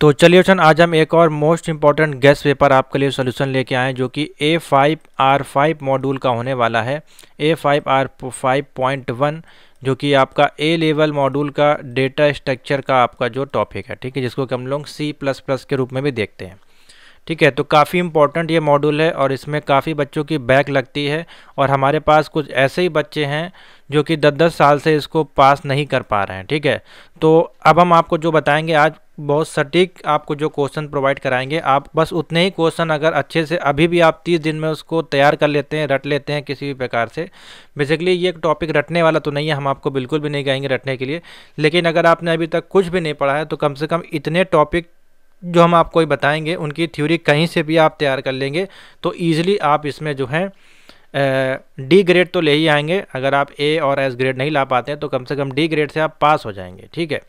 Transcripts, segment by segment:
तो चलिए बच्चों, आज हम एक और मोस्ट इंपॉर्टेंट गेस्ट पेपर आपके लिए सोल्यूशन लेके आए जो कि A5R5 मॉड्यूल का होने वाला है। A5R5.1 जो कि आपका ए लेवल मॉड्यूल का डेटा स्ट्रक्चर का आपका जो टॉपिक है, ठीक है, जिसको कि हम लोग C++ के रूप में भी देखते हैं। ठीक है, तो काफ़ी इंपॉर्टेंट ये मॉड्यूल है और इसमें काफ़ी बच्चों की बैक लगती है और हमारे पास कुछ ऐसे ही बच्चे हैं जो कि 10-10 साल से इसको पास नहीं कर पा रहे हैं। ठीक है, तो अब हम आपको जो बताएंगे आज बहुत सटीक आपको जो क्वेश्चन प्रोवाइड कराएंगे, आप बस उतने ही क्वेश्चन अगर अच्छे से अभी भी आप 30 दिन में उसको तैयार कर लेते हैं, रट लेते हैं किसी भी प्रकार से। बेसिकली ये एक टॉपिक रटने वाला तो नहीं है, हम आपको बिल्कुल भी नहीं कहेंगे रटने के लिए, लेकिन अगर आपने अभी तक कुछ भी नहीं पढ़ा है तो कम से कम इतने टॉपिक जो हम आपको बताएंगे उनकी थ्योरी कहीं से भी आप तैयार कर लेंगे तो ईजिली आप इसमें जो है डी ग्रेड तो ले ही आएंगे। अगर आप ए और एस ग्रेड नहीं ला पाते हैं तो कम से कम डी ग्रेड से आप पास हो जाएंगे। ठीक है,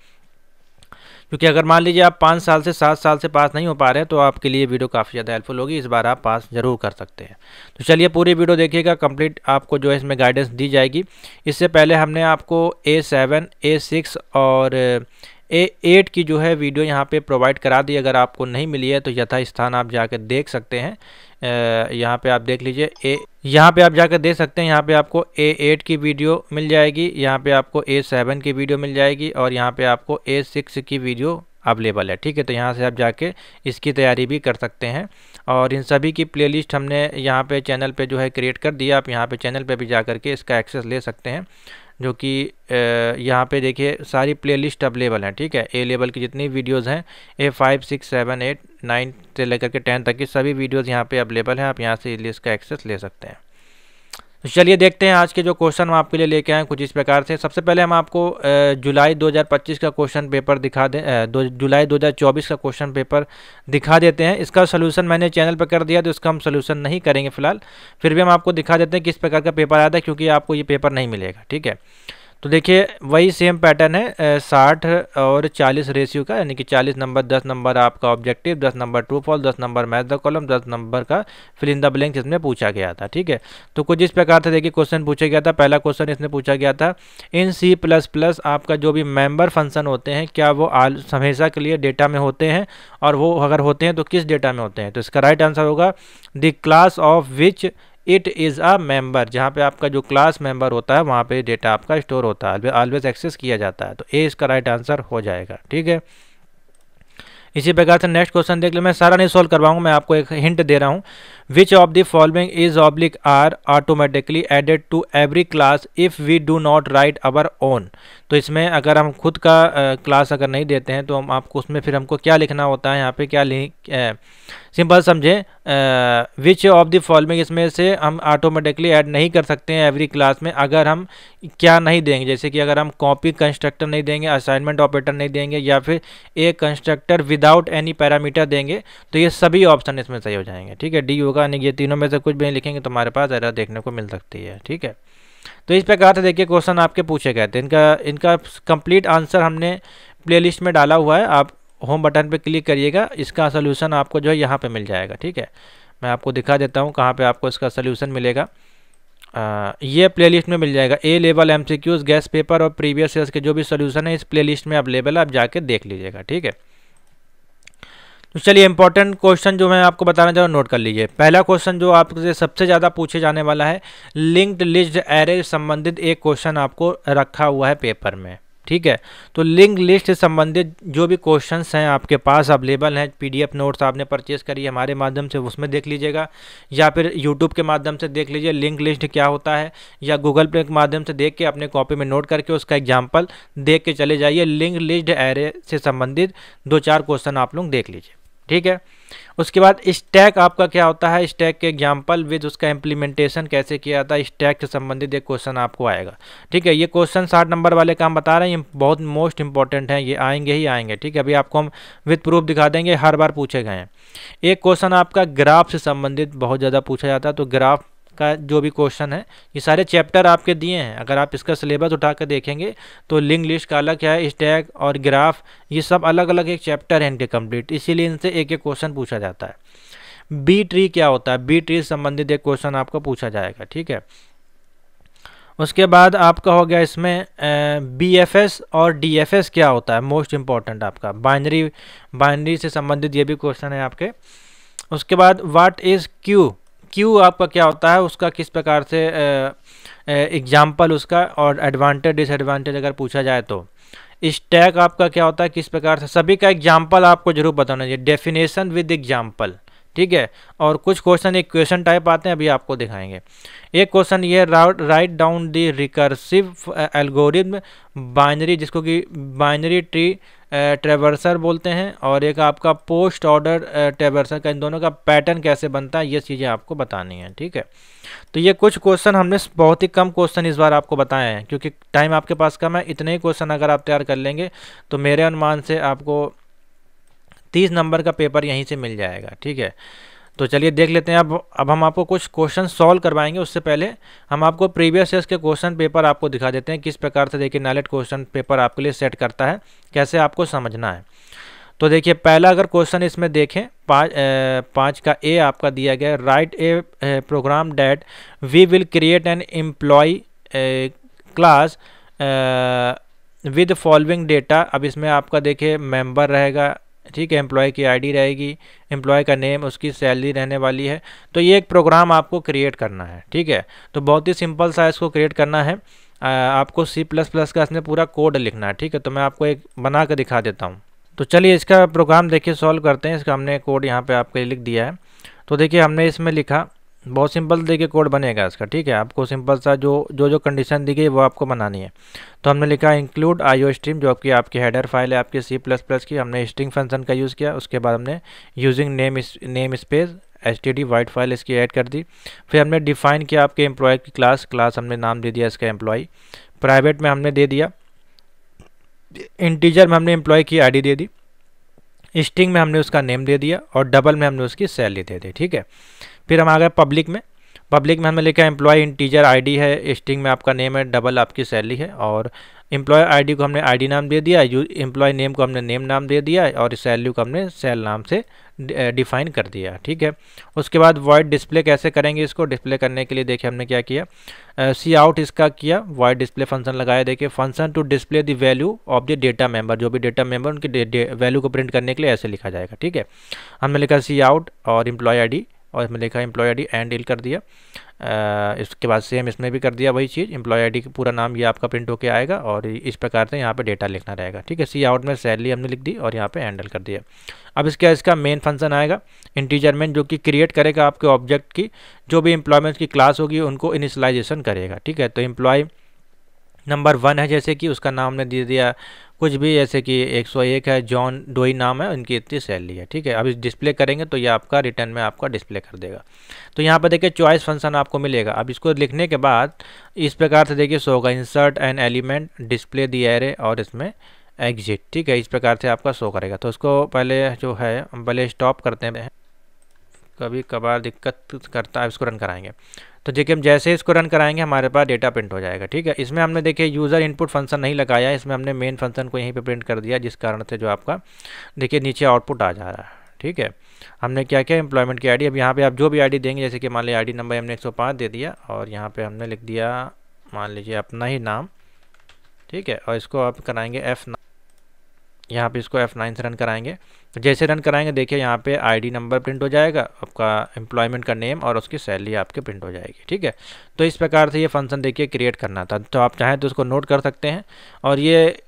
क्योंकि अगर मान लीजिए आप 5 साल से 7 साल से पास नहीं हो पा रहे हैं तो आपके लिए वीडियो काफ़ी ज़्यादा हेल्पफुल होगी, इस बार आप पास ज़रूर कर सकते हैं। तो चलिए पूरी वीडियो देखिएगा, कंप्लीट आपको जो है इसमें गाइडेंस दी जाएगी। इससे पहले हमने आपको A7, A6 और A8 की जो है वीडियो यहाँ पे प्रोवाइड करा दी। अगर आपको नहीं मिली है तो यथा स्थान आप जाकर देख सकते हैं। यहाँ पे आप देख लीजिए, यहाँ पे आप जाकर देख सकते हैं। यहाँ पे आपको A8 की वीडियो मिल जाएगी, यहाँ पे आपको A7 की वीडियो मिल जाएगी और यहाँ पे आपको A6 की वीडियो अवेलेबल है। ठीक है, तो यहाँ से आप जाके इसकी तैयारी भी कर सकते हैं और इन सभी की प्लेलिस्ट हमने यहाँ पे चैनल पे जो है क्रिएट कर दिया। आप यहाँ पे चैनल पे भी जा कर के इसका एक्सेस ले सकते हैं, जो कि यहाँ पे देखिए सारी प्लेलिस्ट अवेलेबल हैं। ठीक है, ए लेवल की जितनी वीडियोस हैं A5, 6, 7, 8, 9 से लेकर के 10 तक की सभी वीडियोस यहाँ पे अवेलेबल हैं। आप यहाँ से लिस्ट का एक्सेस ले सकते हैं। तो चलिए देखते हैं आज के जो क्वेश्चन हम आपके लिए लेके आए कुछ इस प्रकार से। सबसे पहले हम आपको जुलाई 2025 का क्वेश्चन पेपर दिखा दें, जुलाई 2024 का क्वेश्चन पेपर दिखा देते हैं। इसका सोल्यूशन मैंने चैनल पर कर दिया तो इसका हम सोल्यूशन नहीं करेंगे फिलहाल, फिर भी हम आपको दिखा देते हैं किस प्रकार का पेपर आया था, क्योंकि आपको ये पेपर नहीं मिलेगा। ठीक है, तो देखिए वही सेम पैटर्न है 60 और 40 रेशियो का, यानी कि 40 नंबर 10 नंबर आपका ऑब्जेक्टिव, 10 number true false, 10 number match the column, 10 number का फिल इन द ब्लैंक्स इसमें पूछा गया था। ठीक है, तो कुछ इस प्रकार से देखिए क्वेश्चन पूछा गया था। पहला क्वेश्चन इसमें पूछा गया था, इन C++ आपका जो भी मेंबर फंक्शन होते हैं क्या वो हमेशा के लिए डेटा में होते हैं, और वो अगर होते हैं तो किस डेटा में होते हैं। तो इसका राइट आंसर होगा the class of which it is a member. जहाँ पे आपका जो क्लास मेंबर होता है वहाँ पे डेटा आपका स्टोर होता है, ऑलवेज एक्सेस किया जाता है। तो ए इसका राइट आंसर हो जाएगा। ठीक है, इसी प्रकार से नेक्स्ट क्वेश्चन देख लो। मैं सारा नहीं सॉल्व करवाऊंगा, मैं आपको एक हिंट दे रहा हूँ। Which of the following is oblique are automatically added to every class if we do not write our own. तो इसमें अगर हम खुद का क्लास अगर नहीं देते हैं तो हम आपको उसमें फिर हमको क्या लिखना होता है, यहाँ पे क्या सिंपल समझें, विच ऑफ द फॉलोइंग इसमें से हम ऑटोमेटिकली ऐड नहीं कर सकते हैं एवरी क्लास में अगर हम क्या नहीं देंगे। जैसे कि अगर हम कॉपी कंस्ट्रक्टर नहीं देंगे, असाइनमेंट ऑपरेटर नहीं देंगे, या फिर एक कंस्ट्रक्टर विदाउट एनी पैरामीटर देंगे, तो ये सभी ऑप्शन इसमें सही हो जाएंगे। ठीक है, डी होगा, यानी ये तीनों में से कुछ भी नहीं लिखेंगे तो हमारे पास एरर देखने को मिल सकती है। ठीक है, तो इस प्रकार से देखिए क्वेश्चन आपके पूछे गए थे। इनका कंप्लीट आंसर हमने प्लेलिस्ट में डाला हुआ है, आप होम बटन पे क्लिक करिएगा, इसका सोल्यूशन आपको जो है यहाँ पे मिल जाएगा। ठीक है, मैं आपको दिखा देता हूँ कहाँ पे आपको इसका सोल्यूशन मिलेगा। ये प्लेलिस्ट में मिल जाएगा। ए लेवल MCQs, गेस्ट पेपर और प्रीवियस ईयर्स के जो भी सोल्यूशन है इस प्लेलिस्ट में अवेलेबल है, आप जाके देख लीजिएगा। ठीक है, तो चलिए इंपॉर्टेंट क्वेश्चन जो मैं आपको बताना चाह रहा हूँ नोट कर लीजिए। पहला क्वेश्चन जो आपसे सबसे ज़्यादा पूछे जाने वाला है, लिंक्ड लिस्ट एरे से संबंधित एक क्वेश्चन आपको रखा हुआ है पेपर में। ठीक है, तो लिंक लिस्ट से संबंधित जो भी क्वेश्चंस हैं आपके पास अवेलेबल हैं, PDF नोट्स आपने परचेज करी है हमारे माध्यम से, उसमें देख लीजिएगा, या फिर YouTube के माध्यम से देख लीजिए लिंक लिस्ट क्या होता है, या गूगल पे के माध्यम से देख के अपने कॉपी में नोट करके उसका एग्जाम्पल देख के चले जाइए। लिंक लिस्ट एरे से संबंधित 2-4 क्वेश्चन आप लोग देख लीजिए। ठीक है, उसके बाद स्टैक आपका क्या होता है, स्टैक के एग्जाम्पल विद उसका इम्प्लीमेंटेशन कैसे किया जाता है, स्टैक से संबंधित एक क्वेश्चन आपको आएगा। ठीक है, ये क्वेश्चन 60 नंबर वाले काम बता रहे हैं, ये बहुत मोस्ट इंपॉर्टेंट है, ये आएंगे ही आएंगे। ठीक है, अभी आपको हम विद प्रूफ दिखा देंगे, हर बार पूछे गए हैं। एक क्वेश्चन आपका ग्राफ से संबंधित बहुत ज़्यादा पूछा जाता है, तो ग्राफ का जो भी क्वेश्चन है ये सारे चैप्टर आपके दिए हैं। अगर आप इसका सिलेबस उठा कर देखेंगे तो लिंक लिस्ट का अलग क्या है, स्टैक और ग्राफ ये सब अलग अलग एक चैप्टर है इनके कंप्लीट, इसीलिए इनसे एक एक क्वेश्चन पूछा जाता है। बी ट्री क्या होता है, बी ट्री से संबंधित एक क्वेश्चन आपको पूछा जाएगा। ठीक है, उसके बाद आपका हो गया इसमें BFS और DFS क्या होता है, मोस्ट इम्पॉर्टेंट आपका बाइनरी से संबंधित ये भी क्वेश्चन है आपके। उसके बाद व्हाट इज़ क्यू आपका क्या होता है, उसका किस प्रकार से एग्जाम्पल उसका, और एडवांटेज डिसएडवांटेज अगर पूछा जाए तो। स्टैक आपका क्या होता है, किस प्रकार से, सभी का एग्जाम्पल आपको जरूर बताना चाहिए, डेफिनेशन विद एग्जाम्पल, ठीक है। और कुछ क्वेश्चन एक क्वेश्चन टाइप आते हैं, अभी आपको दिखाएंगे। एक क्वेश्चन ये write down the recursive algorithm binary, जिसको कि बाइनरी ट्री ट्रेवर्सर बोलते हैं, और एक आपका पोस्ट ऑर्डर ट्रेवर्सर का, इन दोनों का पैटर्न कैसे बनता है, ये चीज़ें आपको बतानी है, ठीक है। तो ये कुछ क्वेश्चन हमने बहुत ही कम क्वेश्चन इस बार आपको बताए हैं, क्योंकि टाइम आपके पास कम है। इतने ही क्वेश्चन अगर आप तैयार कर लेंगे तो मेरे अनुमान से आपको 30 नंबर का पेपर यहीं से मिल जाएगा, ठीक है। तो चलिए देख लेते हैं। अब हम आपको कुछ क्वेश्चन सॉल्व करवाएंगे, उससे पहले हम आपको प्रीवियस ईयर्स के क्वेश्चन पेपर आपको दिखा देते हैं, किस प्रकार से देखिए नाइलेट क्वेश्चन पेपर आपके लिए सेट करता है, कैसे आपको समझना है। तो देखिए पहला अगर क्वेश्चन इसमें देखें, 5 का ए आपका दिया गया है, write a program that we will create an employ class with following data. अब इसमें आपका देखिए मेंबर रहेगा, ठीक है, एम्प्लॉय की आईडी रहेगी, एम्प्लॉय का नेम, उसकी सैलरी रहने वाली है। तो ये एक प्रोग्राम आपको क्रिएट करना है, ठीक है। तो बहुत ही सिंपल सा इसको क्रिएट करना है। आपको C++ का इसमें पूरा कोड लिखना है, ठीक है। तो मैं आपको एक बना कर दिखा देता हूँ। तो चलिए इसका प्रोग्राम देखिए सॉल्व करते हैं। इसका हमने कोड यहाँ पे आपके लिए लिख दिया है। तो देखिए हमने इसमें लिखा, बहुत सिंपल देखिए कोड बनेगा इसका, ठीक है। आपको सिंपल सा जो कंडीशन दी गई वो आपको बनानी है। तो हमने लिखा इंक्लूड IO स्ट्रीम, जो आपकी हेडर फाइल है आपकी C++ की। हमने स्ट्रिंग फंक्शन का यूज़ किया। उसके बाद हमने using name space std white file इसकी ऐड कर दी। फिर हमने डिफाइन किया आपके एम्प्लॉय की क्लास हमने नाम दे दिया इसका एम्प्लॉय। प्राइवेट में हमने दे दिया, इंटीजर में हमने एम्प्लॉय की आईडी दे दी, स्ट्रिंग में हमने उसका नेम दे दिया, और डबल में हमने उसकी सैलरी दे दी, ठीक है। फिर हम आ गए पब्लिक में हमने लिखा एम्प्लॉय इंटीजर आईडी है, स्ट्रिंग में आपका नेम है, डबल आपकी सैलरी है, और एम्प्लॉय आईडी को हमने आईडी नाम दे दिया, एम्प्लॉय नेम को हमने नेम नाम दे दिया, और सैलरी को हमने सेल नाम से डिफाइन कर दिया, ठीक है। उसके बाद वॉइड डिस्प्ले कैसे करेंगे, इसको डिस्प्ले करने के लिए देखिए हमने क्या किया, सी आउट इसका किया, वॉइड डिस्प्ले फंक्शन लगाया। देखिए function to display the value of the data member, जो भी डेटा मेंबर उनकी वैल्यू को प्रिंट करने के लिए ऐसे लिखा जाएगा, ठीक है। हमने लिखा सी आउट और एम्प्लॉय आईडी, और इसमें लिखा एम्प्लॉय आईडी एंड डील कर दिया। इसके बाद सेम इसमें भी कर दिया वही चीज़, एम्प्लॉय आईडी का पूरा नाम ये आपका प्रिंट होके आएगा, और इस प्रकार से यहाँ पे डेटा लिखना रहेगा, ठीक है। सी आउट में सैलरी हमने लिख दी और यहाँ पे हैंडल कर दिया। अब इसका मेन फंक्शन आएगा इंटीजर मेन, जो कि क्रिएट करेगा आपके ऑब्जेक्ट की जो भी एम्प्लॉयमेंट की क्लास होगी उनको इनिशियलाइजेशन करेगा, ठीक है। तो एम्प्लॉय नंबर 1 है, जैसे कि उसका नाम ने दे दिया कुछ भी, जैसे कि 101 है, जॉन डोई नाम है, उनकी इतनी सैलरी है, ठीक है। अब इस डिस्प्ले करेंगे तो ये आपका रिटर्न में आपका डिस्प्ले कर देगा। तो यहाँ पर देखिए चॉइस फंक्शन आपको मिलेगा। अब इसको लिखने के बाद इस प्रकार से देखिए शो होगा, insert an element, display the array, और इसमें एग्जिट, ठीक है। इस प्रकार से आपका शो करेगा। तो उसको पहले जो है पहले स्टॉप करते हैं, कभी कभार दिक्कत करता है, इसको रन कराएंगे। तो देखिए हम जैसे इसको रन कराएंगे हमारे पास डेटा प्रिंट हो जाएगा, ठीक है। इसमें हमने देखिए यूज़र इनपुट फंक्शन नहीं लगाया, इसमें हमने मेन फंक्शन को यहीं पे प्रिंट कर दिया, जिस कारण से जो आपका देखिए नीचे आउटपुट आ जा रहा है, ठीक है। हमने क्या किया, एम्प्लॉयमेंट की आईडी, अब यहाँ पे आप जो भी आईडी देंगे, जैसे कि मान लीजिए आईडी नंबर हमने 105 दे दिया, और यहाँ पे हमने लिख दिया मान लीजिए अपना ही नाम, ठीक है। और इसको आप कराएंगे F9, यहाँ पे इसको F9 से रन कराएंगे। तो जैसे रन कराएंगे देखिए यहाँ पे आईडी नंबर प्रिंट हो जाएगा, आपका एम्प्लॉयमेंट का नेम और उसकी सैलरी आपके प्रिंट हो जाएगी, ठीक है। तो इस प्रकार से ये फंक्शन देखिए क्रिएट करना था। तो आप चाहें तो उसको नोट कर सकते हैं। और ये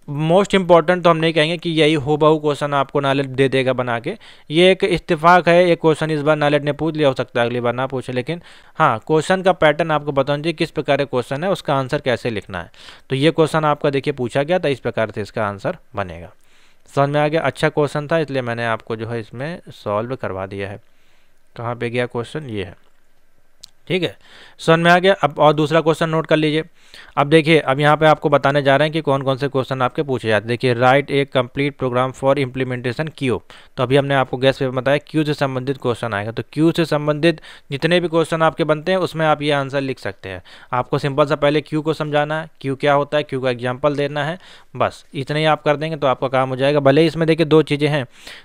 मोस्ट इंपॉर्टेंट तो हम नहीं कहेंगे कि यही हूबहू क्वेश्चन आपको नॉलेज दे देगा बना के, ये एक इत्तेफाक है। एक क्वेश्चन इस बार नॉलेज ने पूछ लिया, हो सकता है अगली बार ना पूछे, लेकिन हाँ क्वेश्चन का पैटर्न आपको बताना चाहिए, किस प्रकार का क्वेश्चन है, उसका आंसर कैसे लिखना है। तो ये क्वेश्चन आपका देखिए पूछा गया था, इस प्रकार से इसका आंसर बनेगा। समझ में आ गया? अच्छा क्वेश्चन था, इसलिए मैंने आपको जो है इसमें सॉल्व करवा दिया है। कहाँ पे गया क्वेश्चन, ये है, ठीक है। समझ में आ गया। अब और दूसरा क्वेश्चन नोट कर लीजिए। अब देखिए अब यहाँ पे आपको बताने जा रहे हैं कि कौन कौन से क्वेश्चन आपके पूछे जाते हैं। देखिए write a complete program for implementation queue. तो अभी हमने आपको गैस पे बताया क्यू से संबंधित क्वेश्चन आएगा। तो क्यू से संबंधित जितने भी क्वेश्चन आपके बनते हैं उसमें आप ये आंसर लिख सकते हैं। आपको सिंपल सा पहले क्यू को समझाना है, क्यू क्या होता है, क्यू का एग्जाम्पल देना है, बस इतने ही आप कर देंगे तो आपका काम हो जाएगा। भले ही इसमें देखिए दो चीज़ें हैं,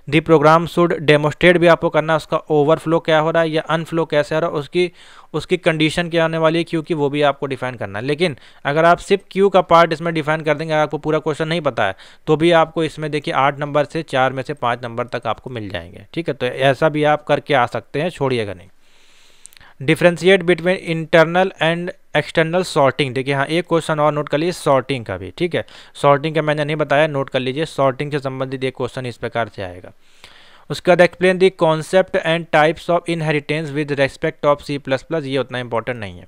दी प्रोग्राम शुड डेमोस्ट्रेट भी आपको करना है, उसका ओवरफ्लो क्या हो रहा है या अनफ्लो कैसे हो रहा है, उसकी उसकी कंडीशन क्या आने वाली है क्यू की, वो भी आपको डिफाइन करना है। लेकिन अगर आप सिर्फ क्यू का पार्ट इसमें डिफाइन कर देंगे, अगर आपको पूरा क्वेश्चन नहीं पता है तो भी आपको इसमें देखिए 8 नंबर से 4 में से 5 नंबर तक आपको मिल जाएंगे। ठीक है, तो ऐसा भी आप करके आ सकते हैं, छोड़िएगा नहीं। Differentiate between internal and external sorting, देखिए हाँ एक क्वेश्चन और नोट कर लीजिए सॉर्टिंग का भी। ठीक है, सॉर्टिंग का मैंने नहीं बताया, नोट कर लीजिए, सॉर्टिंग से संबंधित एक क्वेश्चन इस प्रकार से आएगा। उसके बाद explain the concept and types of inheritance with respect of C++, ये उतना इंपॉर्टेंट नहीं है।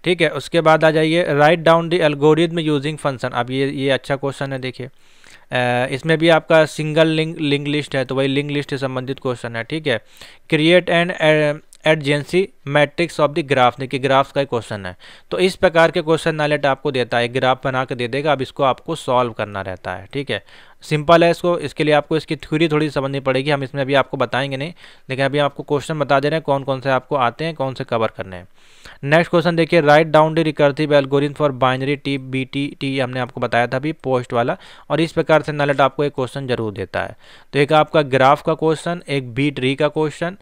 ठीक है, उसके बाद आ जाइए write down the algorithm using function. अब ये अच्छा क्वेश्चन है, देखिए इसमें भी आपका सिंगल लिंक लिस्ट है, तो वही लिंक लिस्ट से संबंधित क्वेश्चन है। ठीक है, create and adjacency matrix of the graph, देखिए ग्राफ्स का क्वेश्चन है। तो इस प्रकार के क्वेश्चन नालेट आपको देता है, ग्राफ बना के दे देगा, अब इसको आपको सॉल्व करना रहता है। ठीक है, सिंपल है इसको, इसके लिए आपको इसकी थ्योरी थोड़ी समझनी पड़ेगी, हम इसमें अभी आपको बताएंगे नहीं, लेकिन अभी आपको क्वेश्चन बता दे रहे हैं कौन कौन से आपको आते हैं, कौन से कवर करने हैं। नेक्स्ट क्वेश्चन देखिए write down the recursive algorithm for binary T BTT, हमने आपको बताया था अभी पोस्ट वाला, और इस प्रकार से नालेट आपको एक क्वेश्चन जरूर देता है। तो एक आपका ग्राफ का क्वेश्चन, एक बी ट्री का क्वेश्चन,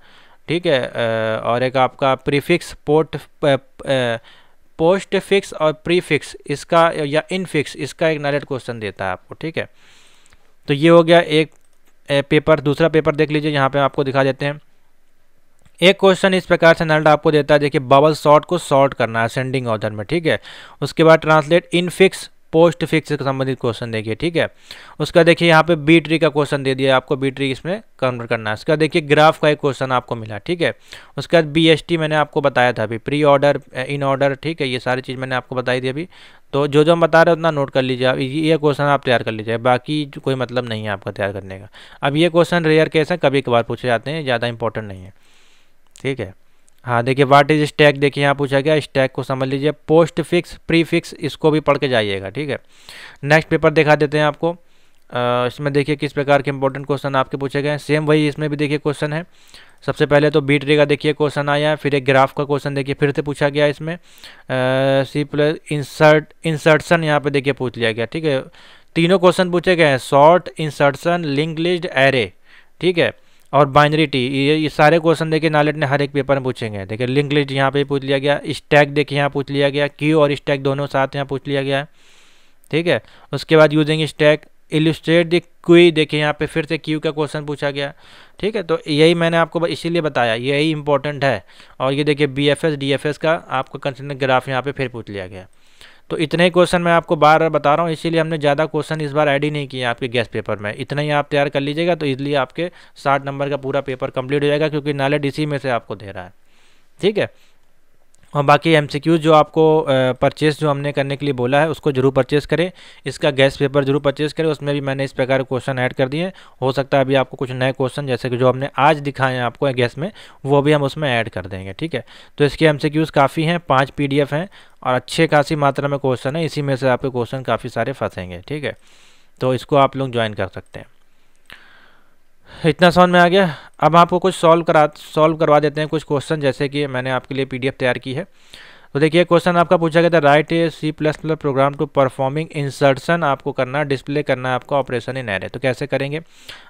ठीक है, और एक आपका प्रीफिक्स पोस्ट फिक्स और प्रीफिक्स इसका या इनफिक्स इसका एक नालेट क्वेश्चन देता है आपको। ठीक है, तो ये हो गया एक पेपर। दूसरा पेपर देख लीजिए, यहाँ पे आपको दिखा देते हैं। एक क्वेश्चन इस प्रकार से नालेट आपको देता है, देखिए बबल सॉर्ट को सॉर्ट करना है असेंडिंग ऑर्डर में। ठीक है, उसके बाद translate in fix post fix से संबंधित क्वेश्चन देखिए। ठीक है, उसका देखिए यहाँ पे बी ट्री का क्वेश्चन दे दिया आपको, बी ट्री इसमें कन्वर्ट करना है। उसका देखिए ग्राफ का एक क्वेश्चन आपको मिला। ठीक है, उसके बाद BST मैंने आपको बताया था अभी, प्री ऑर्डर इन ऑर्डर। ठीक है, ये सारी चीज़ मैंने आपको बताई थी अभी, तो जो हम बता रहे हैं उतना नोट कर लीजिए, ये क्वेश्चन आप तैयार कर लीजिए, बाकी कोई मतलब नहीं है आपका तैयार करने का। अब ये क्वेश्चन रेयर केस है, कभी कभार पूछे जाते हैं, ज़्यादा इंपॉर्टेंट नहीं है। ठीक है, हाँ देखिए व्हाट इज स्टैक, देखिए यहाँ पूछा गया, स्टैक को समझ लीजिए। पोस्ट फिक्स प्री फिक्स इसको भी पढ़ के जाइएगा। ठीक है, नेक्स्ट पेपर दिखा देते हैं आपको। इसमें देखिए किस प्रकार के इंपॉर्टेंट क्वेश्चन आपके पूछे गए हैं, सेम वही इसमें भी देखिए क्वेश्चन है। सबसे पहले तो बी ट्री का देखिए क्वेश्चन आया है, फिर एक ग्राफ का क्वेश्चन देखिए फिर से पूछा गया इसमें। C+ इंसर्शन यहाँ पे देखिए पूछ लिया गया। ठीक है, तीनों क्वेश्चन पूछे गए हैं, short, insertion, link list, array. ठीक है, और बाइनरी टी, ये सारे क्वेश्चन देखिए नालेट ने हर एक पेपर में पूछेंगे। देखिए लिंक लिस्ट यहाँ पे पूछ लिया गया, स्टैक देखिए यहाँ पूछ लिया गया, क्यू और स्टैक दोनों साथ यहाँ पूछ लिया गया है। ठीक है, उसके बाद using stack illustrate the Q, देखिए यहाँ पे फिर से क्यू का क्वेश्चन पूछा गया। ठीक है, तो यही मैंने आपको इसीलिए बताया, यही इंपॉर्टेंट है। और ये देखिए BFS DFS का आपको कंसिडर ग्राफ यहाँ पे फिर पूछ लिया गया। तो इतने ही क्वेश्चन मैं आपको बार बार बता रहा हूँ, इसीलिए हमने ज़्यादा क्वेश्चन इस बार ऐड ही नहीं किए आपके गेस्ट पेपर में। इतना ही आप तैयार कर लीजिएगा तो इसलिए आपके 60 नंबर का पूरा पेपर कंप्लीट हो जाएगा, क्योंकि नालेट इसी में से आपको दे रहा है। ठीक है, और बाकी MCQ जो आपको परचेस जो हमने करने के लिए बोला है उसको जरूर परचेस करें, इसका गेस्ट पेपर जरूर परचेस करें, उसमें भी मैंने इस प्रकार के क्वेश्चन ऐड कर दिए। हो सकता है अभी आपको कुछ नए क्वेश्चन जैसे कि जो हमने आज दिखाए हैं आपको गेस्ट में, वो भी हम उसमें ऐड कर देंगे। ठीक है, तो इसके MCQs काफ़ी हैं, 5 PDF हैं और अच्छे खासी मात्रा में क्वेश्चन है, इसी में से आपके क्वेश्चन काफ़ी सारे फंसेंगे। ठीक है, तो इसको आप लोग ज्वाइन कर सकते हैं। इतना समझ में आ गया। अब आपको कुछ सॉल्व करवा देते हैं कुछ क्वेश्चन, जैसे कि मैंने आपके लिए PDF तैयार की है। तो देखिए क्वेश्चन आपका पूछा गया था, write a C++ program to performing insertion आपको करना है, डिस्प्ले करना है आपका ऑपरेशन इन एरे। तो कैसे करेंगे,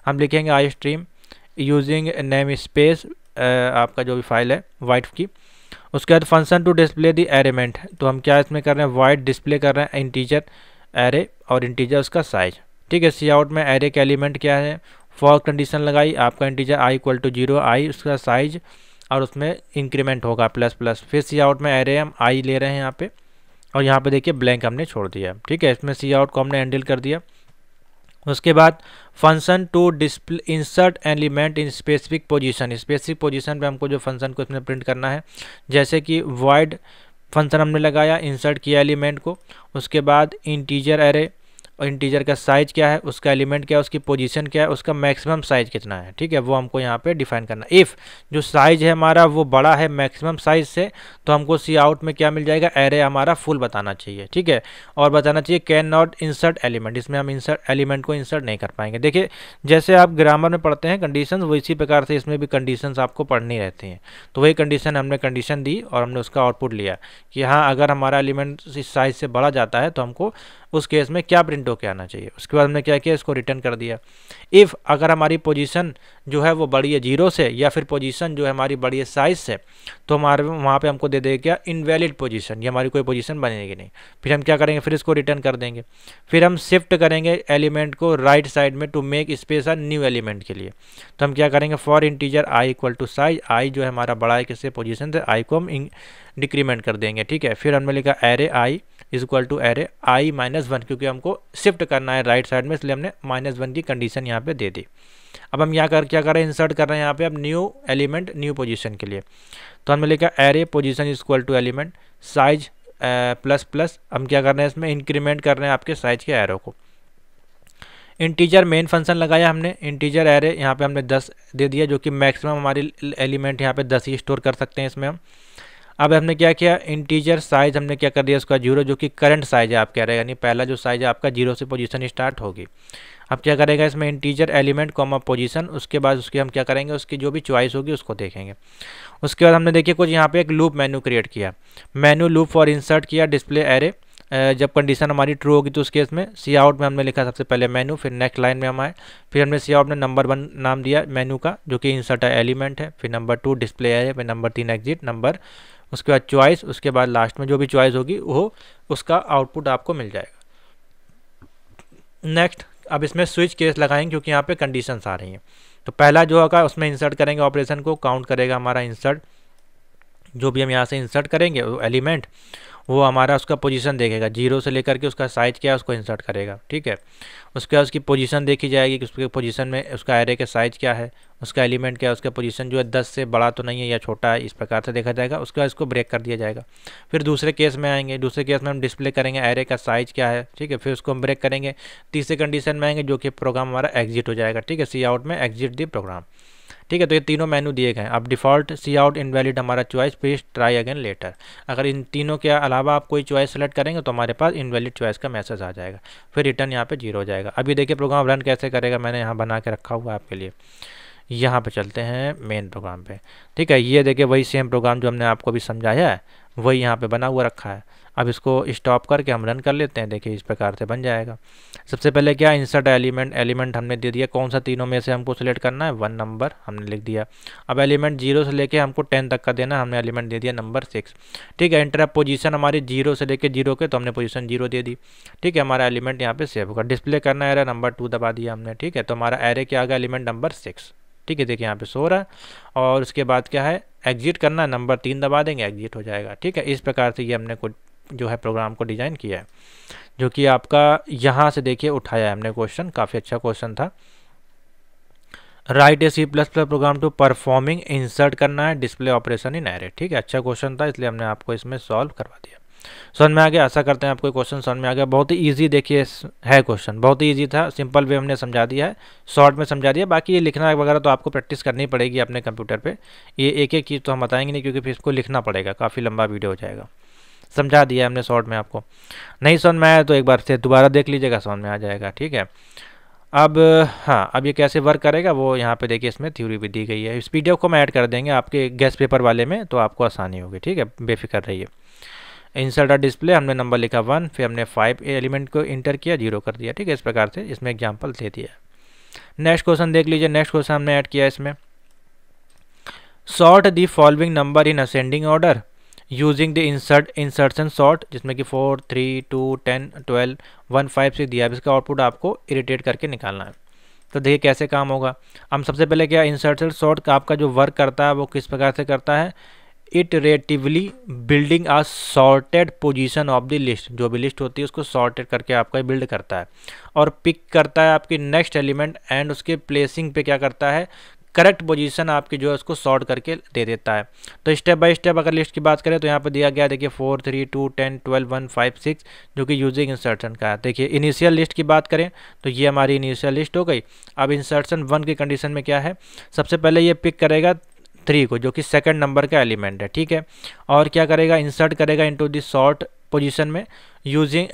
हम लिखेंगे I stream using name space आपका जो भी फाइल है वाइट की। उसके बाद फंक्शन टू डिस्प्ले द एरेमेंट, तो हम क्या इसमें कर रहे हैं, वाइट डिस्प्ले कर रहे हैं इंटीजर एरे और इंटीजर उसका साइज। ठीक है, सी आउट में एरे के एलिमेंट क्या है, फॉर कंडीशन लगाई, आपका इंटीजर i = 0, i उसका साइज और उसमें इंक्रीमेंट होगा ++। फिर सी आउट में एरे हम i ले रहे हैं यहाँ पे, और यहाँ पे देखिए ब्लैंक हमने छोड़ दिया। ठीक है, इसमें सी आउट को हमने हैंडल कर दिया। उसके बाद function to display insert element in specific position पे हमको जो फंक्शन को इसमें प्रिंट करना है, जैसे कि वॉइड फंक्शन हमने लगाया, इंसर्ट किया एलिमेंट को। उसके बाद इंटीजर एरे, और इंटीजर का साइज क्या है, उसका एलिमेंट क्या है, उसकी पोजीशन क्या है, उसका मैक्सिमम साइज कितना है। ठीक है, वो हमको यहाँ पे डिफाइन करना है। इफ़ जो साइज है हमारा वो बड़ा है मैक्सिमम साइज से, तो हमको सी आउट में क्या मिल जाएगा, एरे हमारा फुल बताना चाहिए। ठीक है, और बताना चाहिए कैन नॉट इंसर्ट एलिमेंट, इसमें हम इंसर्ट एलिमेंट को इंसर्ट नहीं कर पाएंगे। देखिए जैसे आप ग्रामर में पढ़ते हैं कंडीशन, वो इसी प्रकार से इसमें भी कंडीशन आपको पढ़नी रहती हैं। तो वही कंडीशन हमने कंडीशन दी और हमने उसका आउटपुट लिया कि हाँ अगर हमारा एलिमेंट इस साइज से बढ़ा जाता है तो हमको उस केस में क्या प्रिंट होकर आना चाहिए। उसके बाद हमने क्या किया, इसको रिटर्न कर दिया। इफ़ अगर हमारी पोजीशन जो है वो बड़ी है 0 से, या फिर पोजीशन जो है हमारी बड़ी है साइज से, तो हमारे वहाँ पे हमको दे देगा क्या, इनवैलिड पोजीशन, ये हमारी कोई पोजीशन बनेगी नहीं। फिर हम क्या करेंगे, फिर इसको रिटर्न कर देंगे। फिर हम शिफ्ट करेंगे एलिमेंट को राइट साइड में to make space a new element के लिए। तो हम क्या करेंगे, for integer I equal to size, I जो है हमारा बड़ा है किससे, पोजीशन से, आई को हम डिक्रीमेंट कर देंगे, ठीक है। फिर हमने लिखा array i is equal to array i -1, क्योंकि हमको शिफ्ट करना है राइट साइड में, इसलिए हमने -1 की कंडीशन यहाँ पे दे दी। अब हम यहाँ क्या कर रहे हैं, इंसर्ट कर रहे हैं यहाँ पे अब न्यू एलिमेंट न्यू पोजीशन के लिए। तो हमने लिखा array position is equal to element size plus हम क्या कर रहे हैं, इसमें इंक्रीमेंट कर रहे हैं आपके साइज के एरो को। इंटीजर मेन फंक्शन लगाया हमने, इंटीजर एरे यहाँ पे हमने 10 दे दिया, जो कि मैक्सिमम हमारी एलिमेंट यहाँ पे 10 ही स्टोर कर सकते हैं इसमें हम। अब हमने क्या किया, इंटीजर साइज हमने क्या कर दिया उसका 0, जो कि करंट साइज है आप कह रहे हैं, यानी पहला जो साइज है आपका 0 से पोजीशन स्टार्ट होगी। अब क्या करेगा इसमें, इंटीजर एलिमेंट कॉमा पोजीशन, उसके बाद उसकी हम क्या करेंगे, उसकी जो भी चॉइस होगी उसको देखेंगे। उसके बाद हमने देखिए कुछ यहाँ पे एक लूप मेन्यू क्रिएट किया, मेन्यू लूप फॉर इंसर्ट किया डिस्प्ले एरे। जब कंडीशन हमारी ट्रू होगी तो उस केस में सी आउट में हमने लिखा सबसे पहले मेनू, फिर नेक्स्ट लाइन में हम आए, फिर हमने सी आउट में नंबर 1 नाम दिया मेनू का, जो कि इंसर्ट एलिमेंट है, फिर नंबर 2 डिस्प्ले एरे, फिर नंबर 3 एग्जिट नंबर, उसके बाद चॉइस, उसके बाद लास्ट में जो भी चॉइस होगी वो उसका आउटपुट आपको मिल जाएगा। नेक्स्ट, अब इसमें स्विच केस लगाएंगे क्योंकि यहाँ पे कंडीशंस आ रही हैं। तो पहला जो होगा उसमें इंसर्ट करेंगे ऑपरेशन को, काउंट करेगा हमारा इंसर्ट, जो भी हम यहाँ से इंसर्ट करेंगे वो एलिमेंट, वो हमारा उसका पोजीशन देखेगा 0 से लेकर के उसका साइज क्या है उसको इंसर्ट करेगा, ठीक है। उसके बाद उसकी पोजीशन देखी जाएगी कि उसके पोजीशन में उसका एरे के साइज क्या है, उसका एलिमेंट क्या है, उसका पोजीशन जो है 10 से बड़ा तो नहीं है या छोटा है, इस प्रकार से देखा जाएगा। उसके बाद इसको ब्रेक कर दिया जाएगा। फिर दूसरे केस में आएंगे, दूसरे केस में हम डिस्प्ले करेंगे एरे का साइज क्या है, ठीक है, फिर उसको हम ब्रेक करेंगे। तीसरे कंडीशन में आएंगे जो कि प्रोग्राम हमारा एग्जिट हो जाएगा, ठीक है, सी आउट में एग्जिट दी प्रोग्राम, ठीक है। तो ये तीनों मेनू दिए गए हैं। अब डिफ़ॉल्ट सी आउट इनवैलिड हमारा choice, please try again later. अगर इन तीनों के अलावा आप कोई चॉइस सेलेक्ट करेंगे तो हमारे पास इनवैलिड चॉइस का मैसेज आ जाएगा, फिर रिटर्न यहाँ पे 0 हो जाएगा। अभी देखिए प्रोग्राम रन कैसे करेगा, मैंने यहाँ बना के रखा हुआ है आपके लिए। यहाँ पे चलते हैं मेन प्रोग्राम पे, ठीक है। ये देखिए वही सेम प्रोग्राम जो हमने आपको भी समझाया है वही यहाँ पे बना हुआ रखा है। अब इसको स्टॉप करके हम रन कर लेते हैं, देखिए इस प्रकार से बन जाएगा। सबसे पहले क्या, इंसर्ट एलिमेंट हमने दे दिया, कौन सा तीनों में से हमको सिलेक्ट करना है, 1 नंबर हमने लिख दिया। अब एलिमेंट 0 से लेके हमको 10 तक का देना, हमने एलिमेंट दे दिया नंबर 6, ठीक है। इंटर पोजीशन हमारी 0 से लेके 0 के, तो हमने पोजीशन 0 दे दी, ठीक है। हमारा एलिमेंट यहाँ पे सेव होगा। डिस्प्ले करना एरे नंबर 2 दबा दिया हमने, ठीक है। तो हमारा एरे क्या आ गया, एलिमेंट नंबर 6, ठीक है, देखिए यहाँ पे सो रहा है। और उसके बाद क्या है, एग्जिट करना है, नंबर 3 दबा देंगे, एग्जिट हो जाएगा, ठीक है। इस प्रकार से ये हमने कुछ जो है प्रोग्राम को डिज़ाइन किया है, जो कि आपका यहाँ से देखिए उठाया है हमने क्वेश्चन, काफ़ी अच्छा क्वेश्चन था। Write a C++ program to performing insert करना है डिस्प्ले ऑपरेशन इन एरे, ठीक है, अच्छा क्वेश्चन था इसलिए हमने आपको इसमें सॉल्व करवा दिया। समझ में आ गया, आशा करते हैं आपको क्वेश्चन समझ में आ गया। बहुत ही इजी देखिए है क्वेश्चन, बहुत ही इजी था, सिंपल वे हमने समझा दिया है, शॉर्ट में समझा दिया। बाकी ये लिखना वगैरह तो आपको प्रैक्टिस करनी पड़ेगी अपने कंप्यूटर पे, ये एक एक चीज़ तो हम बताएंगे नहीं क्योंकि फिर इसको लिखना पड़ेगा, काफ़ी लंबा वीडियो हो जाएगा। समझा दिया हमने शॉर्ट में, आपको नहीं समझ में आया तो एक बार से दोबारा देख लीजिएगा, समझ में आ जाएगा, ठीक है। अब हाँ, अब ये कैसे वर्क करेगा वो यहाँ पे देखिए इसमें थ्योरी भी दी गई है। इस पीडीएफ को हम ऐड कर देंगे आपके गेस्ट पेपर वाले में, तो आपको आसानी होगी, ठीक है, बेफिक्र रहिए। इंसर्ट अ डिस्प्ले हमने नंबर लिखा 1, फिर हमने 5 एलिमेंट को इंटर किया, 0 कर दिया, ठीक है। इस प्रकार से इसमें एग्जाम्पल दे दिया। नेक्स्ट क्वेश्चन देख लीजिए, नेक्स्ट क्वेश्चन हमने ऐड किया इसमें, sort the following number in ascending order using the insertion sort, जिसमें कि 4, 3, 2, 10, 12, 1, 5 से दिया। अब इसका आउटपुट आपको इरिटेट करके निकालना है। तो देखिए कैसे काम होगा। हम सबसे पहले क्या, इंसर्शन सॉर्ट का आपका जो वर्क करता है वो किस प्रकार से करता है, iteratively building a sorted position of the list, जो भी लिस्ट होती है उसको सॉर्टेड करके आपका बिल्ड करता है, और पिक करता है आपकी नेक्स्ट एलिमेंट, एंड उसके प्लेसिंग पे क्या करता है, करेक्ट पोजीशन आपकी जो है उसको सॉर्ट करके दे देता है। तो स्टेप बाय स्टेप अगर लिस्ट की बात करें तो यहाँ पे दिया गया देखिए 4, 3, 2, 10, 12, 1, 5, 6, जो कि यूजिंग इंसर्शन का है। देखिए इनिशियल लिस्ट की बात करें तो ये हमारी इनिशियल लिस्ट हो गई। अब इंसर्शन 1 की कंडीशन में क्या है, सबसे पहले ये पिक करेगा 3 को, जो कि सेकंड नंबर का एलिमेंट है, ठीक है। और क्या करेगा, इंसर्ट करेगा इनटू द सॉर्ट पोजीशन में यूजिंग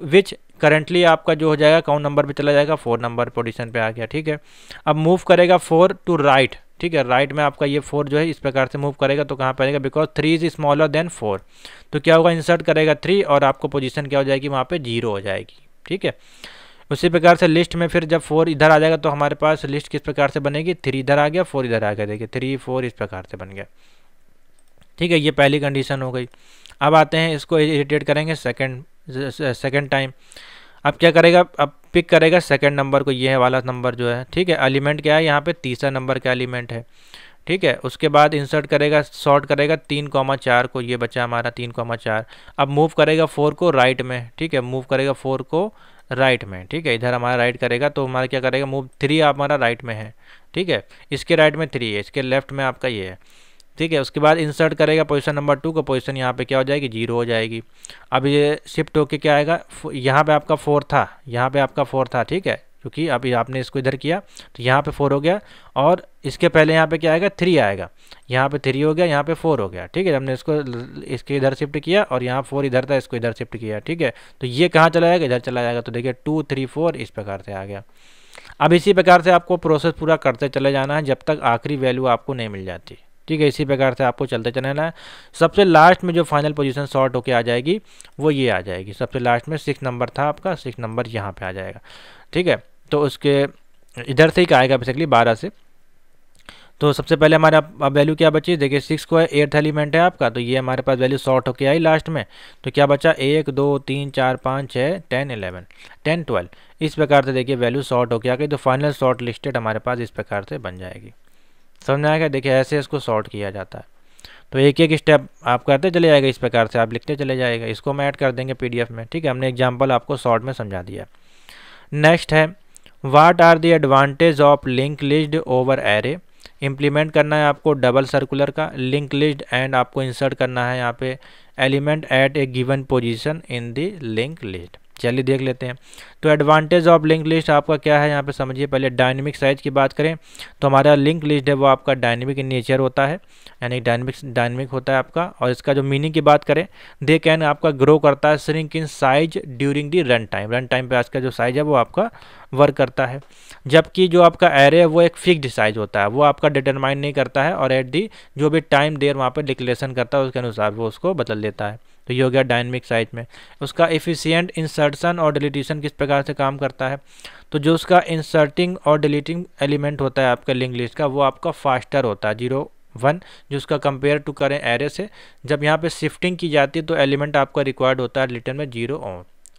विच करंटली आपका जो हो जाएगा काउंट नंबर पे चला जाएगा, 4 नंबर पोजीशन पे आ गया, ठीक है। अब मूव करेगा 4 टू राइट, ठीक है, राइट में आपका ये 4 जो है इस प्रकार से मूव करेगा, तो कहाँ पे आएगा, बिकॉज 3 इज स्मॉलर देन 4, तो क्या होगा, इंसर्ट करेगा 3 और आपको पोजीशन क्या हो जाएगी वहाँ पे 0 हो जाएगी, ठीक है। उसी प्रकार से लिस्ट में फिर जब 4 इधर आ जाएगा तो हमारे पास लिस्ट किस प्रकार से बनेगी, 3 इधर आ गया 4 इधर आ गया, देखिए 3 4 इस प्रकार से बन गया। ठीक है, ये पहली कंडीशन हो गई। अब आते हैं इसको इटरेट करेंगे सेकंड टाइम। अब क्या करेगा, अब पिक करेगा सेकंड नंबर को, ये है वाला नंबर जो है। ठीक है, एलिमेंट क्या है यहाँ पे, तीसरा नंबर का एलिमेंट है। ठीक है, उसके बाद इंसर्ट करेगा, सॉर्ट करेगा 3,4 को, ये बचा हमारा 3,4। अब मूव करेगा 4 को राइट में। ठीक है, मूव करेगा 4 को राइट में। ठीक है, इधर हमारा राइट करेगा तो हमारा क्या करेगा, मूव 3 हमारा राइट में है। ठीक है, इसके राइट में 3 है, इसके लेफ्ट में आपका ये है। ठीक है, उसके बाद इंसर्ट करेगा पोजीशन नंबर 2 को, पोजीशन यहाँ पे क्या हो जाएगी, 0 हो जाएगी। अब ये शिफ्ट होके क्या आएगा, यहाँ पे आपका 4 था, यहाँ पे आपका 4 था। ठीक है, क्योंकि अभी आपने इसको इधर किया तो यहाँ पे 4 हो गया, और इसके पहले यहाँ पे क्या आएगा, 3 आएगा। यहाँ पे 3 हो गया, यहाँ पे 4 हो गया। ठीक है, हमने इसको इसके इधर शिफ्ट किया और यहाँ 4 इधर था, इसको इधर शिफ्ट किया। ठीक है, तो ये कहाँ चला जाएगा, इधर चला जाएगा। तो देखिए 2 3 4 इस प्रकार से आ गया। अब इसी प्रकार से आपको प्रोसेस पूरा करते चले जाना है जब तक आखिरी वैल्यू आपको नहीं मिल जाती। ठीक है, इसी प्रकार से आपको चलते चलना है। सबसे लास्ट में जो फाइनल पोजीशन सॉर्ट होके आ जाएगी वो ये आ जाएगी। सबसे लास्ट में 6 नंबर था आपका, 6 नंबर यहाँ पे आ जाएगा। ठीक है, तो उसके इधर से ही आएगा बेसिकली 12 से। तो सबसे पहले हमारे अब वैल्यू क्या बची, देखिए 6 को 8th एलिमेंट है आपका, तो ये हमारे पास वैल्यू सॉर्ट होके आई लास्ट में। तो क्या बचा, 1 2 3 4 5 6 10 11 10 12 इस प्रकार से देखिए वैल्यू सॉर्ट होके आ गई। तो फाइनल सॉर्ट लिस्टेड हमारे पास इस प्रकार से बन जाएगी। समझ में आएगा, देखिए ऐसे इसको सॉर्ट किया जाता है। तो एक एक स्टेप आप करते चले जाएगा, इस प्रकार से आप लिखते चले जाएगा। इसको हम ऐड कर देंगे PDF में। ठीक है, हमने एग्जाम्पल आपको शॉर्ट में समझा दिया। नेक्स्ट है, what are the advantage of link list over array. Implement करना है आपको डबल सर्कुलर का लिंक लिस्ट, एंड आपको इंसर्ट करना है यहाँ पे element at a given position in the link list. चलिए देख लेते हैं। तो एडवांटेज ऑफ लिंक लिस्ट आपका क्या है, यहाँ पे समझिए। पहले डायनेमिक साइज की बात करें तो हमारा लिंक लिस्ट है वो आपका डायनेमिक इन नेचर होता है, यानी डायनेमिक होता है आपका। और इसका जो मीनिंग की बात करें, दे कैन आपका ग्रो करता है shrink in size during the run time पे इसका जो साइज है वो आपका वर्क करता है। जबकि जो आपका एरे है वो एक फिक्स्ड साइज होता है, वो आपका डिटरमाइन नहीं करता है, और एट दी जो भी टाइम देर वहाँ पर डिक्लेरेशन करता है उसके अनुसार वो उसको बदल देता है। तो ये हो गया डायनेमिक साइज में। उसका एफिशिएंट इंसर्शन और डिलीशन किस प्रकार से काम करता है, तो जो उसका इंसर्टिंग और डिलीटिंग एलिमेंट होता है आपका लिंक लिस्ट का, वो आपका फास्टर होता है 0 1, जो उसका कंपेयर टू करें एरे से। जब यहाँ पे शिफ्टिंग की जाती है तो एलिमेंट आपका रिक्वायर्ड होता है रिटर्न में 0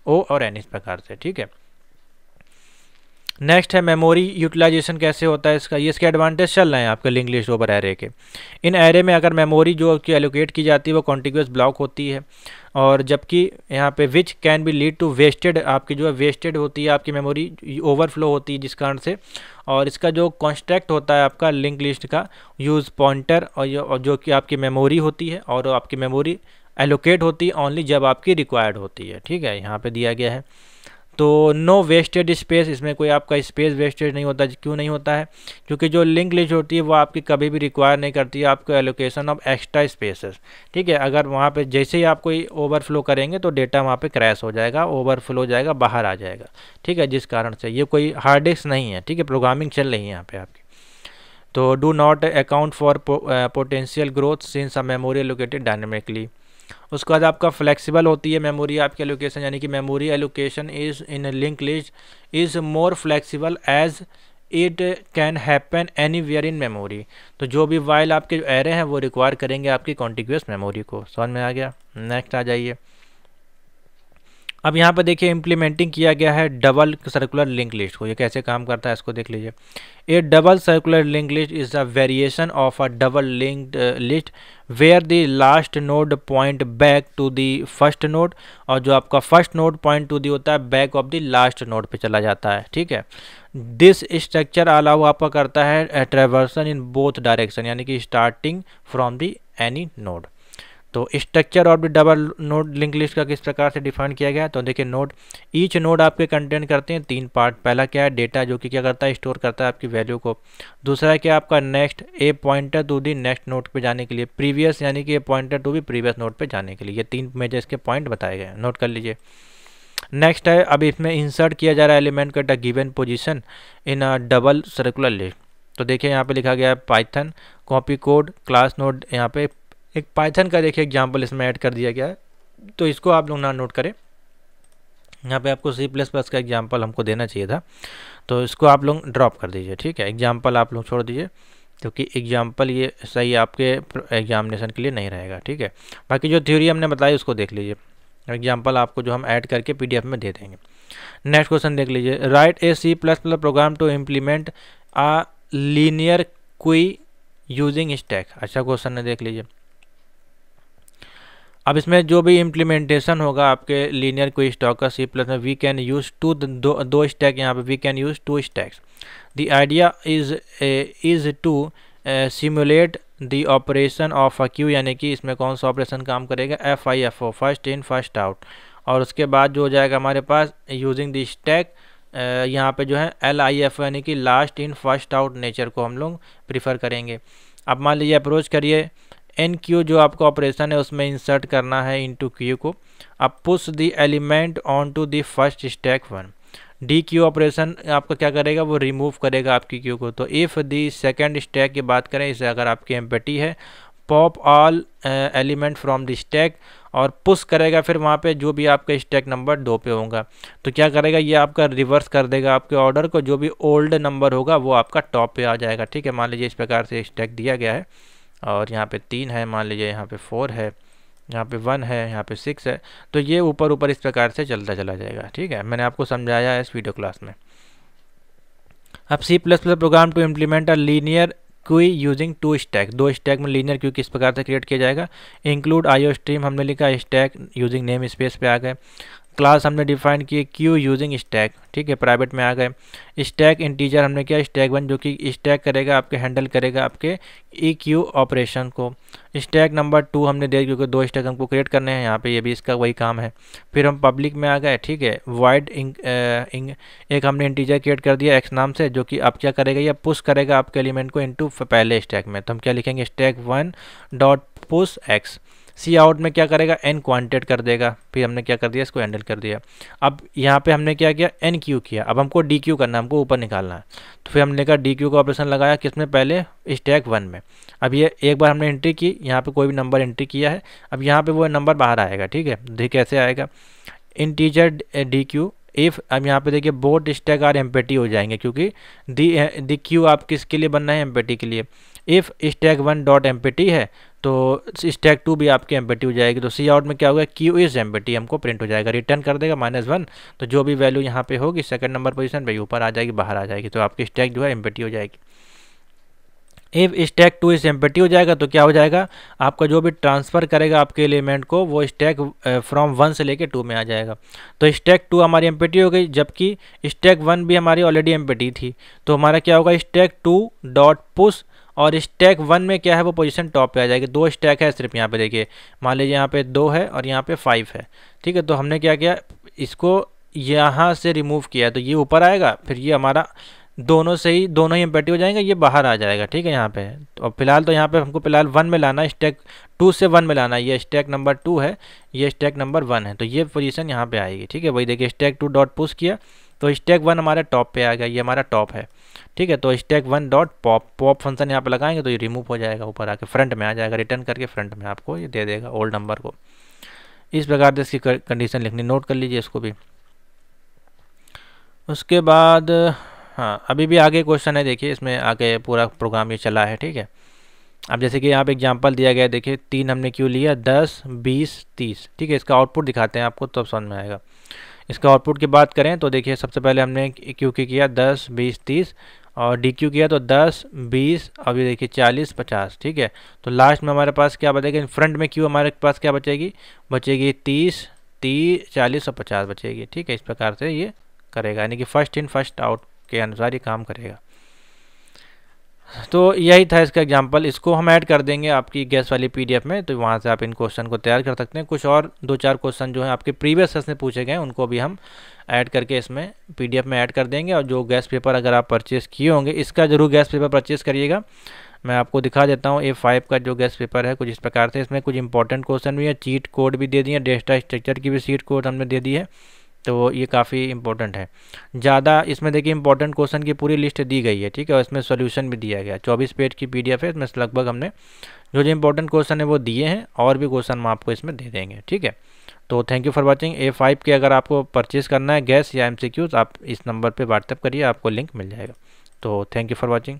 O और N इस प्रकार से। ठीक है, नेक्स्ट है मेमोरी यूटिलाइजेशन कैसे होता है इसका। ये इसके एडवांटेज चल रहे हैं आपके लिंक लिस्ट ओवर एरे के। इन एरे में अगर मेमोरी जो की एलोकेट की जाती है वो कॉन्टिग्यूस ब्लॉक होती है, और जबकि यहाँ पे which can be lead to wasted, आपकी जो है वेस्टेड होती है आपकी मेमोरी, ओवरफ्लो होती है जिस कारण से। और इसका जो कॉन्स्ट्रक्ट होता है आपका लिंक लिस्ट का, यूज़ पॉइंटर, और जो कि आपकी मेमोरी होती है, और आपकी मेमोरी एलोकेट होती है ओनली जब आपकी रिक्वायर्ड होती है। ठीक है, यहाँ पे दिया गया है। तो नो वेस्टेड स्पेस, इसमें कोई आपका स्पेस वेस्टेज नहीं होता। क्यों नहीं होता है, क्योंकि जो लिंक लिस्ट होती है वो आपकी कभी भी रिक्वायर नहीं करती है आपको एलोकेशन ऑफ एक्स्ट्रा स्पेसेस। ठीक है, अगर वहाँ पे जैसे ही आप कोई ओवरफ्लो करेंगे तो डेटा वहाँ पे क्रैश हो जाएगा, ओवरफ्लो हो जाएगा, बाहर आ जाएगा। ठीक है, जिस कारण से ये कोई हार्ड डिस्क नहीं है। ठीक है, प्रोग्रामिंग चल रही है यहाँ पे आपकी। तो do not account for potential growth since a memory allocated dynamically. उसके बाद आपका फ्लेक्सिबल होती है मेमोरी आपकी एलोकेशन, यानी कि memory allocation is in link list is more flexible as it can happen anywhere in memory. तो जो भी वाइल आपके जो एरे हैं वो रिक्वायर करेंगे आपकी कॉन्टिग्यूस मेमोरी को। समझ में आ गया। नेक्स्ट आ जाइए। अब यहाँ पर देखिए इम्प्लीमेंटिंग किया गया है डबल सर्कुलर लिंक लिस्ट को। ये कैसे काम करता है इसको देख लीजिए। A double circular link list is a variation of a double linked list where the last node point back to the first node, और जो आपका first node point to the होता है back of the last node पे चला जाता है। ठीक है, दिस स्ट्रक्चर अलाउ आपका करता है ट्रेवर्सन इन बोथ डायरेक्शन, यानी कि starting from the any node. तो structure of the double node link list का किस प्रकार से डिफाइन किया गया है, तो देखिए नोड, ईच नोड आपके कंटेंट करते हैं 3 पार्ट। पहला क्या है, डेटा, जो कि क्या करता है, स्टोर करता है आपकी वैल्यू को। दूसरा क्या आपका next, a pointer to the next node पे जाने के लिए। प्रीवियस, यानी कि ए पॉइंटर टू भी प्रीवियस नोड पे जाने के लिए। ये 3 मेजर इसके पॉइंट बताए गए हैं, नोट कर लीजिए। नेक्स्ट है, अब इसमें इंसर्ट किया जा रहा है एलिमेंट का given position in a double circular list. तो देखिए यहाँ पे लिखा गया है Python copy code class node. यहाँ पे एक पाइथन का देखिए एग्जाम्पल इसमें ऐड कर दिया गया है, तो इसको आप लोग ना नोट करें। यहाँ पे आपको सी प्लस प्लस का एग्जाम्पल हमको देना चाहिए था, तो इसको आप लोग ड्रॉप कर दीजिए, ठीक है। एग्जाम्पल आप लोग छोड़ दीजिए, क्योंकि एग्जाम्पल ये सही आपके एग्जामिनेशन के लिए नहीं रहेगा, ठीक है। बाकी जो थ्योरी हमने बताई उसको देख लीजिए, एग्जाम्पल आपको जो हम ऐड करके पीडीएफ में दे देंगे। नेक्स्ट क्वेश्चन देख लीजिए, write a C plus plus program to implement a linear queue using stack. अच्छा क्वेश्चन है, देख लीजिए। अब इसमें जो भी इम्प्लीमेंटेशन होगा आपके लीनियर क्वी स्टैक का सी प्लस में, वी कैन यूज दो स्टैक, यहाँ पे we can use 2 stacks. The idea is to simulate the operation of a queue, यानी कि इसमें कौन सा ऑपरेशन काम करेगा, FIFO, first in first out. और उसके बाद जो हो जाएगा हमारे पास यूजिंग द स्टैक, यहाँ पे जो है LIFO, यानी कि last in first out nature को हम लोग प्रीफर करेंगे। अब मान लीजिए अप्रोच करिए, NQ जो आपका ऑपरेशन है उसमें इंसर्ट करना है इनटू क्यू को। अब push the element on to the first stack 1। DQ operation आपका क्या करेगा, वो रिमूव करेगा आपकी क्यू को। तो इफ़ दी सेकेंड स्टैक की बात करें, इसे अगर आपकी एम्प्टी है, pop all element from the stack, और पुश करेगा फिर वहाँ पे जो भी आपका स्टैक नंबर 2 पे होगा। तो क्या करेगा, ये आपका रिवर्स कर देगा आपके ऑर्डर को, जो भी ओल्ड नंबर होगा वो आपका टॉप पे आ जाएगा, ठीक है। मान लीजिए इस प्रकार से स्टैक दिया गया है, और यहाँ पे 3 है, मान लीजिए यहाँ पे 4 है, यहाँ पे 1 है, यहाँ पे 6 है, तो ये ऊपर ऊपर इस प्रकार से चलता चला जाएगा, ठीक है। मैंने आपको समझाया है इस वीडियो क्लास में। अब C plus plus program to implement a linear queue using 2 stack, 2 stack में लीनियर क्यू किस प्रकार से क्रिएट किया जाएगा। इंक्लूड IO स्ट्रीम हमने लिखा, स्टैक यूजिंग नेम स्पेस पे आ गए। क्लास हमने डिफाइन किए क्यू यूजिंग स्टैक, ठीक है, प्राइवेट में आ गए। स्टैक इंटीजर हमने किया स्टैक 1, जो कि स्टैक करेगा आपके, हैंडल करेगा आपके EQ ऑपरेशन को। स्टैक नंबर 2 हमने दे, क्योंकि 2 स्टैक हमको क्रिएट करने हैं यहाँ पे, ये भी इसका वही काम है। फिर हम पब्लिक में आ गए, ठीक है, वाइड एक हमने इंटीजर क्रिएट कर दिया x नाम से, जो कि अब क्या करेगा, ये पुश करेगा आपके एलिमेंट को इनटू पहले स्टैक में। तो हम क्या लिखेंगे, स्टैक 1 डॉट पुश x। सी आउट में क्या करेगा, n क्वांटेट कर देगा। फिर हमने क्या कर दिया, इसको हैंडल कर दिया। अब यहाँ पे हमने क्या किया, NQ किया। अब हमको DQ करना है, हमको ऊपर निकालना है। तो फिर हमने कहा DQ का ऑपरेशन लगाया किसमें, पहले स्टैक 1 में। अब ये एक बार हमने एंट्री की, यहाँ पे कोई भी नंबर एंट्री किया है, अब यहाँ पे वो नंबर बाहर आएगा, ठीक है। देखिए कैसे आएगा, इंटीजर DQ इफ़, अब यहाँ पे देखिए बोथ स्टैक आर एम्प्टी हो जाएंगे, क्योंकि दी क्यू आप किसके लिए बनना है, एम्प्टी के लिए। इफ़ स्टैक 1 डॉट एम्प्टी है तो स्टैक 2 भी आपकी एम्प्टी हो जाएगी। तो सी आउट में क्या होगा, क्यू इज एम्प्टी हमको प्रिंट हो जाएगा, रिटर्न कर देगा -1। तो जो भी वैल्यू यहाँ पे होगी सेकंड नंबर पोजीशन पे ऊपर आ जाएगी, बाहर आ जाएगी, तो आपकी स्टैक जो है एम्प्टी हो जाएगी। इफ स्टैक 2 इस एम्प्टी हो जाएगा तो क्या हो जाएगा, आपका जो भी ट्रांसफ़र करेगा आपके एलिमेंट को, वो स्टैक फ्रॉम 1 से लेके 2 में आ जाएगा। तो स्टैक 2 हमारी एम्प्टी हो गई, जबकि स्टैक 1 भी हमारी ऑलरेडी एम्प्टी थी। तो हमारा क्या होगा, स्टैक 2 डॉट पुश, और स्टैक 1 में क्या है, वो पोजीशन टॉप पे आ जाएगी। 2 स्टैक है सिर्फ यहाँ पे, देखिए मान लीजिए यहाँ पे 2 है और यहाँ पे 5 है, ठीक है। तो हमने क्या किया, इसको यहाँ से रिमूव किया, तो ये ऊपर आएगा, फिर ये हमारा दोनों ही एम्प्टी हो जाएंगे, ये बाहर आ जाएगा, ठीक है यहाँ पे। तो अब फिलहाल तो यहाँ पे हमको फिलहाल 1 में लाना है, स्टैक 2 से 1 में लाना है। ये स्टैक नंबर 2 है, ये स्टैक नंबर 1 है, तो ये पोजीशन यहाँ पे आएगी, ठीक है। वही देखिए स्टैक 2 डॉट पुश किया तो स्टैक 1 हमारा टॉप पे आ गया, ये हमारा टॉप है, ठीक है। तो स्टैक 1 डॉट पॉप फंक्शन यहाँ पे लगाएंगे तो ये रिमूव हो जाएगा, ऊपर आके फ्रंट में आ जाएगा, रिटर्न करके फ्रंट में आपको ये दे देगा ओल्ड नंबर को। इस प्रकार से इसकी कंडीशन लिखनी, नोट कर लीजिए इसको भी। उसके बाद हाँ, अभी भी आगे क्वेश्चन है, देखिए इसमें आगे पूरा प्रोग्राम ये चला है, ठीक है। अब जैसे कि यहाँ पे एग्जांपल दिया गया है, देखिए 3 हमने क्यों लिया, 10 20 30, ठीक है। इसका आउटपुट दिखाते हैं आपको, तब समझ में आएगा। इसका आउटपुट की बात करें तो देखिए सबसे पहले हमने क्यू की किया 10 20 30, और डी क्यू किया तो 10 20, अब ये देखिए 40 50, ठीक है। तो लास्ट में हमारे पास क्या बचेगा, फ्रंट में क्यू हमारे पास क्या बचेगी, 30 40 और 50 बचेगी, ठीक है। इस प्रकार से ये करेगा, यानी कि फर्स्ट इन फर्स्ट आउट के अनुसार ये काम करेगा। तो यही था इसका एग्जांपल, इसको हम ऐड कर देंगे आपकी गैस वाली पीडीएफ में, तो वहाँ से आप इन क्वेश्चन को तैयार कर सकते हैं। कुछ और 2-4 क्वेश्चन जो हैं आपके प्रीवियस से पूछे गए हैं, उनको भी हम ऐड करके इसमें पीडीएफ में ऐड कर देंगे। और जो गैस पेपर अगर आप परचेज़ किए होंगे, इसका जरूर गैस पेपर परचेज़ करिएगा। मैं आपको दिखा देता हूँ A5 का जो गैस पेपर है, कुछ इस प्रकार से। इसमें कुछ इंपॉर्टेंट क्वेश्चन भी है, चीट कोड भी दे दिए, डेटा स्ट्रक्चर की भी सीट कोड हमने दे दी है, तो ये काफ़ी इंपॉर्टेंट है। ज़्यादा इसमें देखिए इंपॉर्टेंट क्वेश्चन की पूरी लिस्ट दी गई है, ठीक है। और इसमें सॉल्यूशन भी दिया गया, 24 पेज की पीडीएफ है। इसमें लगभग हमने जो इंपॉर्टेंट क्वेश्चन है वो दिए हैं, और भी क्वेश्चन हम आपको इसमें दे देंगे, ठीक है। तो thank you for watching. A5 के अगर आपको परचेज़ करना है गैस या MCQs, आप इस नंबर पे व्हाट्सएप करिए, आपको लिंक मिल जाएगा। तो थैंक यू फॉर वाचिंग।